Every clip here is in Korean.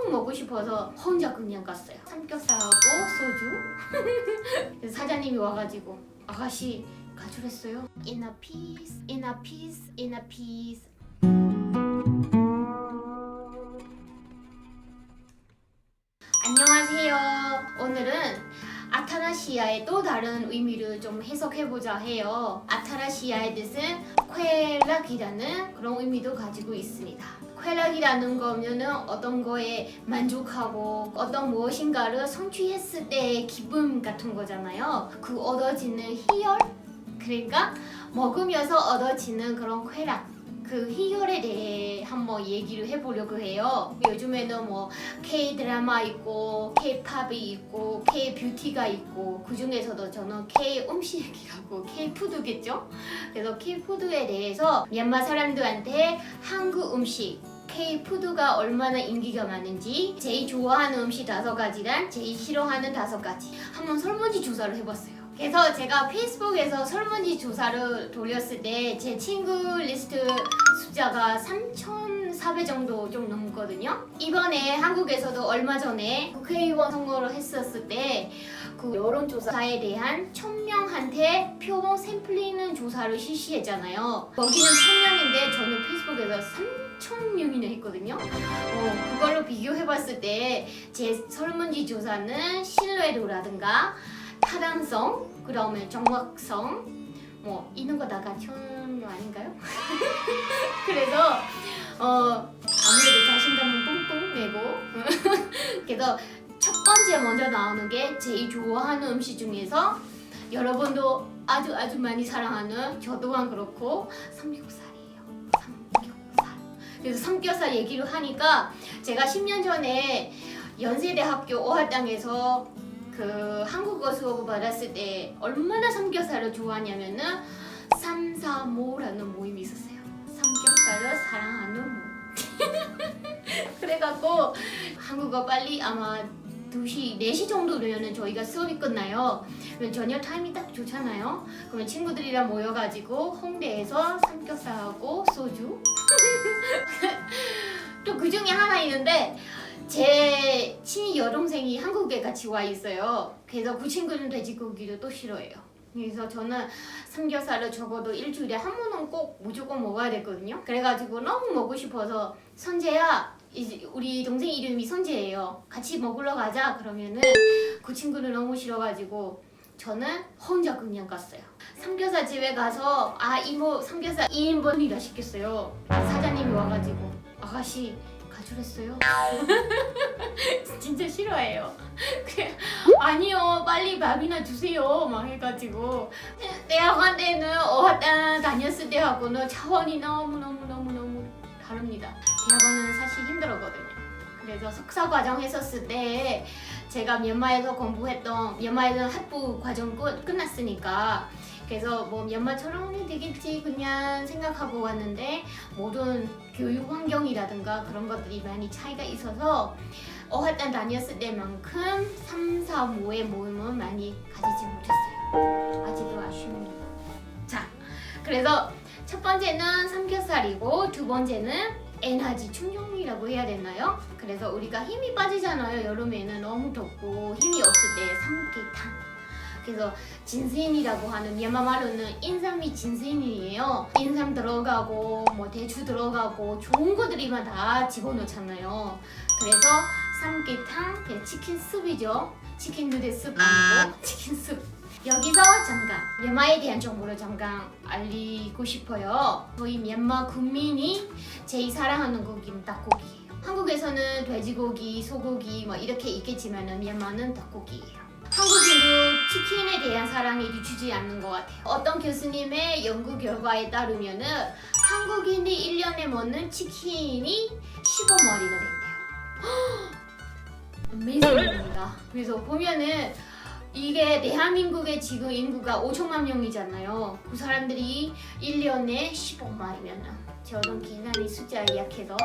너무 먹고 싶어서 혼자 그냥 갔어요. 삼겹살하고 소주. 그래서 사장님이 와가지고 아가씨 가출했어요. In a piece, in a piece, in a piece. 안녕하세요. 오늘은 아타나시아의 또 다른 의미를 좀 해석해보자 해요. 아타나시아의 뜻은 쾌락이라는 그런 의미도 가지고 있습니다. 쾌락이라는 거면은 어떤 거에 만족하고 어떤 무엇인가를 성취했을 때의 기분 같은 거잖아요. 그 얻어지는 희열? 그러니까 먹으면서 얻어지는 그런 쾌락. 그 희열에 대해 한번 얘기를 해보려고 해요. 요즘에는 뭐 K-드라마 있고 K-팝이 있고 K-뷰티가 있고 그 중에서도 저는 K-음식이라고 K-푸드겠죠? 그래서 K-푸드에 대해서 미얀마 사람들한테 한국 음식 K-푸드가 얼마나 인기가 많은지, 제일 좋아하는 음식 5가지랑 제일 싫어하는 5가지 한번 설문지 조사를 해봤어요. 그래서 제가 페이스북에서 설문지 조사를 돌렸을 때 제 친구 리스트 숫자가 3,400 정도 좀 넘거든요. 이번에 한국에서도 얼마 전에 국회의원 선거를 했었을 때 그 여론조사에 대한 1,000명한테 표본 샘플링 조사를 실시했잖아요. 거기는 1,000명인데 저는 페이스북에서 3,000명이나 했거든요. 그걸로 비교해봤을 때 제 설문지 조사는 신뢰도라든가 타당성, 그다음에 정확성, 뭐 이런 거 다 갖춘 거 아닌가요? 그래서 아무래도 자신감은 뿡뿡 내고 그래서 첫 번째 먼저 나오는 게 제일 좋아하는 음식 중에서 여러분도 아주 많이 사랑하는 저 또한 그렇고 삼겹살이에요. 삼겹살. 그래서 삼겹살 얘기를 하니까 제가 10년 전에 연세대학교 오하땅에서 그 한국어 수업을 받았을 때 얼마나 삼겹살을 좋아하냐면은 335라는 모임이 있었어요. 삼겹살을 사랑하는 모임. 그래갖고 한국어 빨리 아마 2시, 4시 정도 되면은 저희가 수업이 끝나요. 그러면 저녁 타임이 딱 좋잖아요. 그러면 친구들이랑 모여가지고 홍대에서 삼겹살하고 소주. 또 그 중에 하나 있는데 제 친히 여동생이 한국에 같이 와 있어요. 그래서 그 친구는 돼지고기를 또 싫어해요. 그래서 저는 삼겹살을 적어도 일주일에 한 번은 꼭 무조건 먹어야 됐거든요. 그래가지고 너무 먹고 싶어서 선재야, 이제 우리 동생 이름이 선재예요. 같이 먹으러 가자 그러면은 그 친구는 너무 싫어가지고 저는 혼자 그냥 갔어요. 삼겹살 집에 가서 이모 삼겹살 2인분이라 시켰어요. 사장님이 와가지고 아가씨 가출했어요? 진짜 싫어해요. 아니요 빨리 밥이나 주세요 막 해가지고 대학원 때는 어학당 다녔을 때하고는 차원이 너무 다릅니다. 대학원은 사실 힘들었거든요. 그래서 석사 과정 했었을 때 제가 미얀마에서 공부했던 미얀마에서 학부 과정 끝났으니까 그래서 뭐 미얀마처럼 하면 되겠지 그냥 생각하고 왔는데 모든 교육 환경이라든가 그런 것들이 많이 차이가 있어서 어학당 다녔을 때만큼 3, 4, 5의 모임은 많이 가지지 못했어요. 아직도 아쉽습니다. 자, 그래서 첫 번째는 삼겹살이고 두 번째는 에너지 충전이라고 해야 되나요? 그래서 우리가 힘이 빠지잖아요. 여름에는 너무 덥고 힘이 없을 때 삼계탕. 그래서 진센이라고 하는 미얀마 말로는 인삼이 진센이에요. 인삼 들어가고 뭐 대추 들어가고 좋은 것들이만 다 집어넣잖아요. 그래서 삼계탕, 치킨 스프이죠. 치킨 누들 스프 아니고 치킨 스프. 여기서 잠깐 미얀마에 대한 정보를 잠깐 알리고 싶어요. 저희 미얀마 국민이 제일 사랑하는 고기는 닭고기예요. 한국에서는 돼지고기, 소고기 뭐 이렇게 있겠지만 미얀마는 닭고기예요. 한국인도 치킨에 대한 사랑이 늦추지 않는 것 같아요. 어떤 교수님의 연구 결과에 따르면은 한국인이 1년에 먹는 치킨이 15마리나 된대요. 어메이징입니다. 그래서 보면은 이게 대한민국의 지금 인구가 5천만 명이잖아요. 그 사람들이 1년에 15마리면 저는 계산이 숫자에 약해서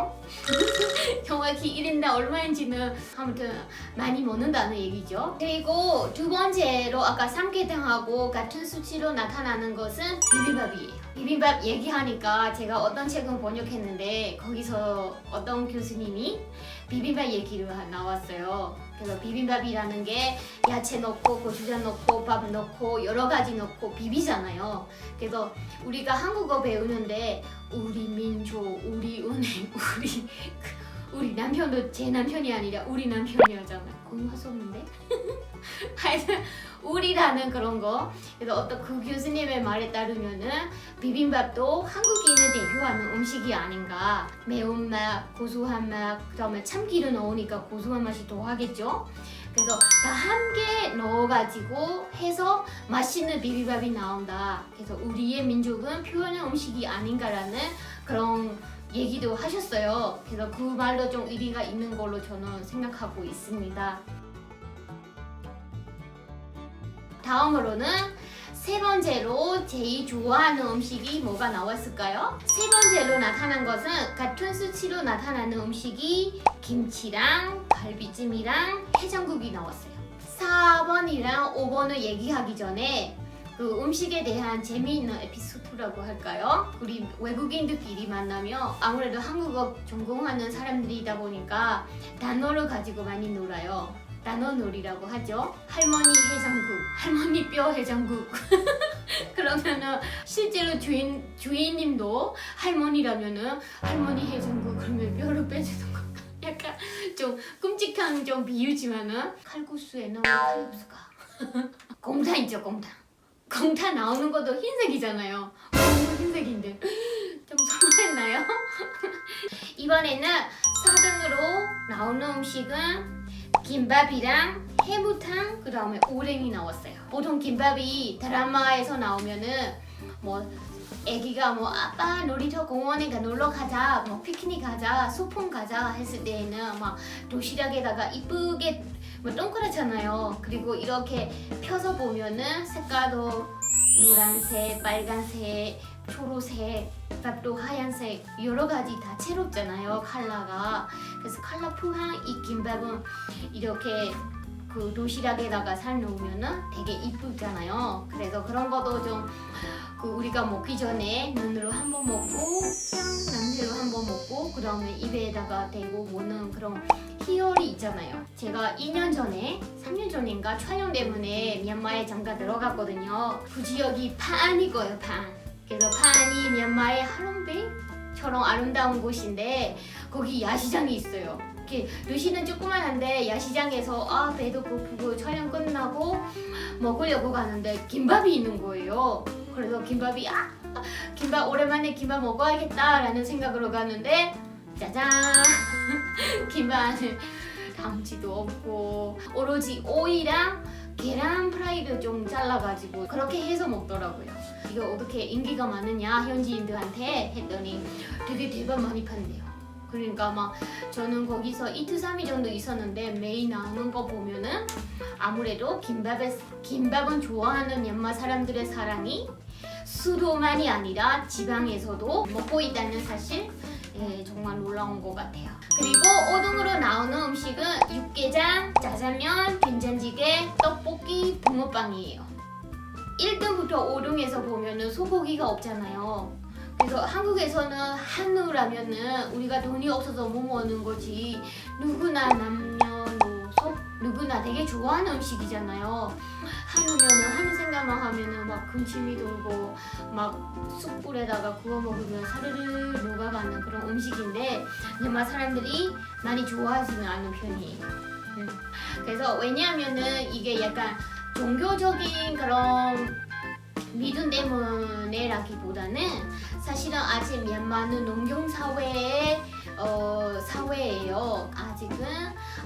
정확히 1인당 얼마인지는 아무튼 많이 먹는다는 얘기죠. 그리고 두 번째로 아까 삼계탕하고 같은 수치로 나타나는 것은 비빔밥이에요. 비빔밥 얘기하니까 제가 어떤 책을 번역했는데 거기서 어떤 교수님이 비빔밥 얘기를 나왔어요. 그래서 비빔밥이라는 게 야채 넣고 고추장 넣고 밥 넣고 여러 가지 넣고 비비잖아요. 그래서 우리가 한국어 배우는데 우리 민족, 우리 은행, 우리 남편도 제 남편이 아니라 우리 남편이었잖아요. 공부할 수 없는데? 하여튼 우리라는 그런 거. 그래서 어떤 그 교수님의 말에 따르면은 비빔밥도 한국인을 대표하는 음식이 아닌가. 매운맛, 고소한 맛, 그다음에 참기름 넣으니까 고소한 맛이 더 하겠죠. 그래서 다 함께 넣어가지고 해서 맛있는 비빔밥이 나온다. 그래서 우리의 민족은 표현한 음식이 아닌가라는 그런 얘기도 하셨어요. 그래서 그 말도 좀 일리가 있는 걸로 저는 생각하고 있습니다. 다음으로는 세 번째로 제일 좋아하는 음식이 뭐가 나왔을까요? 세 번째로 나타난 것은 같은 수치로 나타나는 음식이 김치랑 갈비찜이랑 해장국이 나왔어요. 4번이랑 5번을 얘기하기 전에 그 음식에 대한 재미있는 에피소드라고 할까요? 우리 외국인들끼리 만나면 아무래도 한국어 전공하는 사람들이다 보니까 단어를 가지고 많이 놀아요. 단어놀이라고 하죠. 할머니 해장국, 할머니 뼈 해장국. 그러면은 실제로 주인님도 할머니라면은 할머니 해장국 그러면 뼈를 빼주는 거. 약간 좀 끔찍한 좀 비유지만은 칼국수에 넣은 칼국수가 곰탕 있죠, 곰탕. 곰탕 나오는 것도 흰색이잖아요. 흰색인데 좀 설마했나요? 이번에는 4등으로 나오는 음식은 김밥이랑 해무탕, 그 다음에 오뎅이 나왔어요. 보통 김밥이 드라마에서 나오면은 뭐 애기가 뭐 아빠 놀이터 공원에 놀러 가자, 뭐 피크닉 가자, 소풍 가자 했을 때에는 막 도시락에다가 이쁘게 뭐 동그랗잖아요. 그리고 이렇게 펴서 보면은 색깔도 노란색, 빨간색, 초록색, 밥도 하얀색 여러 가지 다채롭잖아요, 컬러가. 그래서 컬러풀한 이 김밥은 이렇게 그 도시락에다가 살 놓으면은 되게 이쁘잖아요. 그래서 그런 것도 좀 그 우리가 먹기 전에 눈으로 한번 먹고 냄새로 한번 먹고 그 다음에 입에다가 대고 먹는 그런 희열이 있잖아요. 제가 2년 전에, 3년 전인가 촬영 때문에 미얀마에 잠깐 들어갔거든요. 그 지역이 판이고요, 판. 그래서 판이 미얀마의 하롱베이처럼 아름다운 곳인데 거기 야시장이 있어요. 이렇게 도시는 조그만한데 야시장에서 배도 고프고 촬영 끝나고 먹으려고 가는데 김밥이 있는 거예요. 그래서 김밥 오랜만에 김밥 먹어야겠다라는 생각으로 가는데 짜잔! 김밥 안에 담지도 없고 오로지 오이랑 계란 프라이를 좀 잘라가지고 그렇게 해서 먹더라고요. 이거 어떻게 인기가 많으냐 현지인들한테 했더니 되게 대박 많이 판대요. 그러니까 막 저는 거기서 이틀 3일 정도 있었는데 매일 나오는 거 보면은 아무래도 김밥은 좋아하는 미얀마 사람들의 사랑이 수도만이 아니라 지방에서도 먹고 있다는 사실 정말 놀라운 것 같아요. 그리고 5등으로 나오는 음식은 육개장, 짜장면, 된장찌개, 떡볶이, 붕어빵이에요. 1등부터 5등에서 보면은 소고기가 없잖아요. 그래서 한국에서는 한우라면은 우리가 돈이 없어서 못 먹는 거지 누구나 남녀노소 누구나 되게 좋아하는 음식이잖아요. 한우면은 한우 생각만 하면은 막 군침이 돌고 막 숯불에다가 구워 먹으면 사르르 녹아가는 그런 음식인데 미얀마 사람들이 많이 좋아하지는 않는 편이에요. 그래서 왜냐하면은 이게 약간 종교적인 그런 믿음 때문에라기보다는 사실은 아직 미얀마는 농경 사회예요. 아직은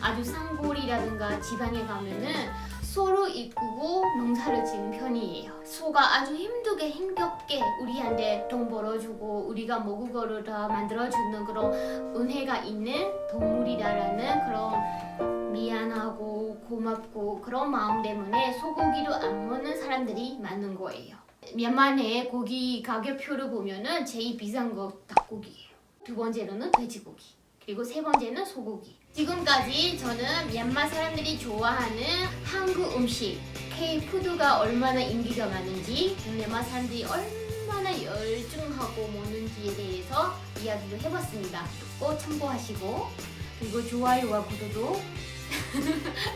아주 산골이라든가 지방에 가면은 소를 이끌고 농사를 짓는 편이에요. 소가 아주 힘겹게 우리한테 돈 벌어주고 우리가 먹을 거를 다 만들어주는 그런 은혜가 있는 동물이다라는 그런 미안하고 고맙고 그런 마음 때문에 소고기를 안 먹는 사람들이 많은 거예요. 미얀마 내 고기 가격표를 보면은 제일 비싼 거 닭고기예요. 두 번째로는 돼지고기. 그리고 세 번째는 소고기. 지금까지 저는 미얀마 사람들이 좋아하는 한국 음식 K-푸드가 얼마나 인기가 많은지 미얀마 사람들이 얼마나 얼마나 열중하고 먹는지에 대해서 이야기를 해봤습니다. 꼭 참고하시고 그리고 좋아요와 구독도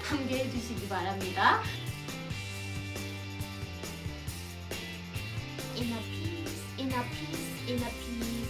함께 해주시기 바랍니다. In a peace, in a peace, in a peace.